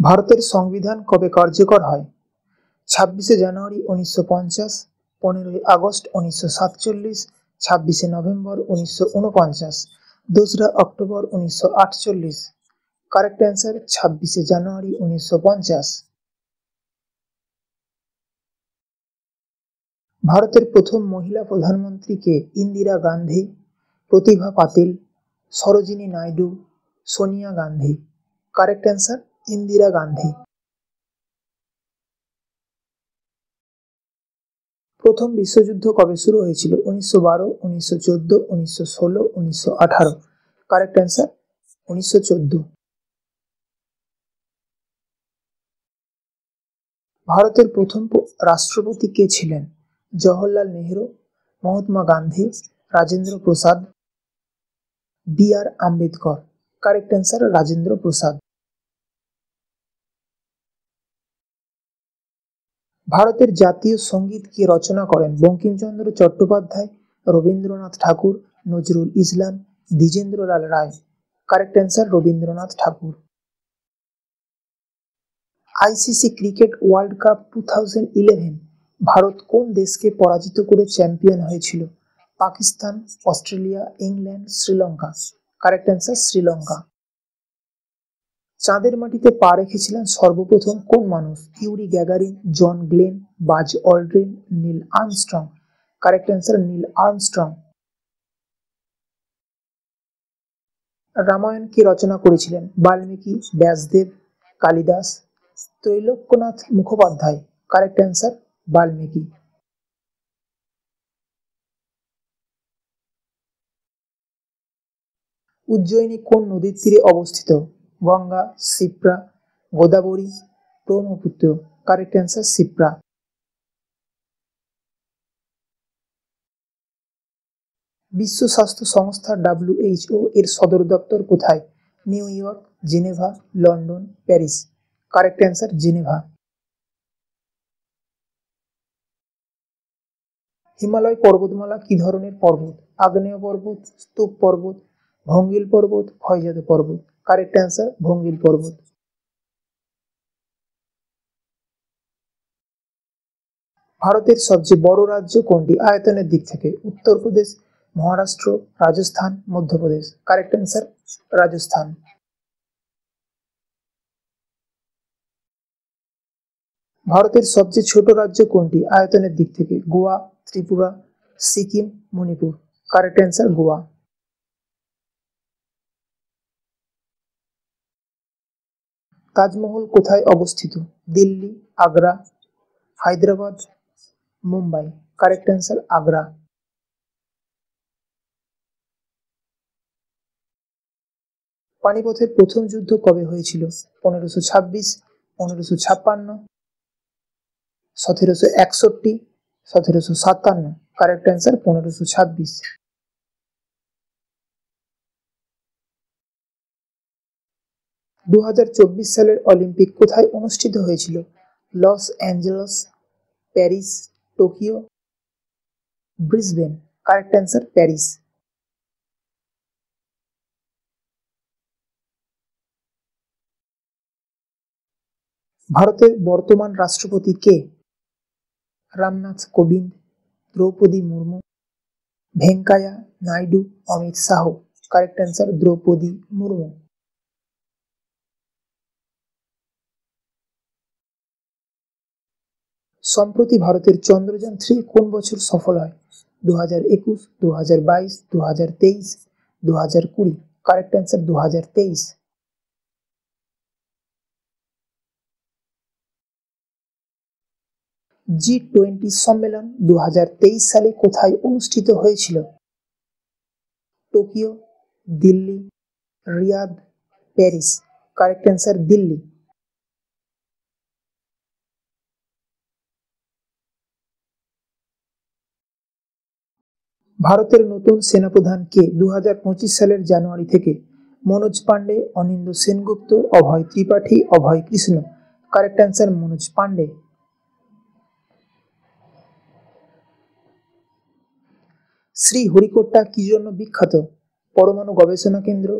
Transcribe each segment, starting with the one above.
ভারতের সংবিধান কবে কার্যকর হয়? 26শে জানুয়ারি 1950, 15ই আগস্ট 1947, 26শে নভেম্বর 1949, 2রা অক্টোবর 1948। কারেক্ট অ্যান্সার 26শে জানুয়ারি 1950। ভারতের প্রথম মহিলা প্রধানমন্ত্রী কে? ইন্দিরা গান্ধী, প্রতিভা পাতিল, সরোজিনী নাইডু, সোনিয়া গান্ধী। Correct answer Indira Gandhi. প্রথম বিশ্বযুদ্ধ কবে শুরু হয়েছিল? 1912, 1914, 1916, 1918। Correct answer 1914। ভারতের প্রথম রাষ্ট্রপতি কে ছিলেন? Jawaharlal Nehru, Mahatma Gandhi, Rajendra Prasad, B R. Ambedkar. Correct answer Rajendra Prasad. ভারতের জাতীয় সঙ্গীত কে রচনা করেন? Bankimchandra Chattopadhyay, Rabindranath Tagore, Nazrul Islam, Dwijendralal Roy. Correct answer Rabindranath Tagore. ICC cricket world cup 2011 Bharat কোন দেশকে পরাজিত করে চ্যাম্পিয়ন হয়েছিল? Pakistan, Australia, England, Sri Lanka. Correct answer Sri Lanka. চাঁদের মাটিতে পা রেখেছিলেন সর্বপ্রথম কোন মানুষ? Yuri Gagarin, John Glenn, Buzz Aldrin, Neil Armstrong. Correct answer Neil Armstrong. Ramayana কে রচনা করেছিলেন? বাল্মীকি, ব্যাসদেব, কালিদাস, ত্রৈলোক্যনাথ মুখোপাধ্যায়। Correct answer Valmiki. উজ্জয়িনী কোন নদীর তীরে অবস্থিত? গঙ্গা, শিপ্রা, গোদাবরী, ব্রহ্মপুত্র। Correct answer Shipra. বিশ্ব স্বাস্থ্য সংস্থা WHO এর সদর দপ্তর কোথায়? New York, Geneva, London, Paris. Correct answer Geneva. Himalaya পর্বতমালা কি ধরনের পর্বত? আগ্নেয় পর্বত, স্তূপ পর্বত, ভঙ্গিল পর্বত, ক্ষয়জাত পর্বত। কারেক্ট অ্যান্সার ভঙ্গিল পর্বত। ভারতের সবচেয়ে বড় রাজ্য কোনটি আয়তনের দিক থেকে? উত্তরপ্রদেশ, মহারাষ্ট্র, রাজস্থান, মধ্যপ্রদেশ। Correct answer Rajasthan. ভারতের সবচেয়ে ছোট রাজ্য কোনটি আয়তনের দিক থেকে? গোয়া, ত্রিপুরা, সিকিম, মণিপুর। Correct answer Goa. তাজমহল কোথায় অবস্থিত? দিল্লি, আগ্রা, হায়দ্রাবাদ, মুম্বাই। Correct answer Agra. পানিপথের প্রথম যুদ্ধ কবে হয়েছিল? 1526, 1556, 1761, 1757। Correct answer 1526। 2024 সালের অলিম্পিক কোথায় অনুষ্ঠিত হয়েছিল? Los Angeles, Paris, Tokyo, Brisbane. Correct answer Paris. ভারতের বর্তমান রাষ্ট্রপতি কে? রামনাথ কোবিন্দ, দ্রৌপদী মুর্মু, ভেঙ্কাইয়া নাইডু, অমিত শাহ। Correct answer Droupadi Murmu. সম্প্রতি ভারতের চন্দ্রযান-3 কোন বছর সফল হয়? 2021, 2022, 2023, 2020। Correct answer 2023। G20 সম্মেলন 2023 সালে কোথায় অনুষ্ঠিত হয়েছিল? Tokyo, Delhi, Riyadh, Paris. Correct answer Delhi. ভারতের নতুন সেনাপ্রধান কে? 2025 সালের জানুয়ারি থেকে মনোজ পান্ডে, অনিন্দ্য সেনগুপ্ত, অভয় ত্রিপাঠী, অভয় কৃষ্ণ। Correct answer Manoj Pande. শ্রীহরিকোটা কি জন্য বিখ্যাত? পরমাণু গবেষণা কেন্দ্র,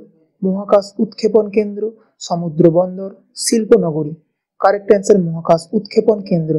মহাকাশ উৎক্ষেপণ কেন্দ্র, সমুদ্র বন্দর, শিল্প নগরী। কারেক্ট অ্যান্সার মহাকাশ উৎক্ষেপণ কেন্দ্র।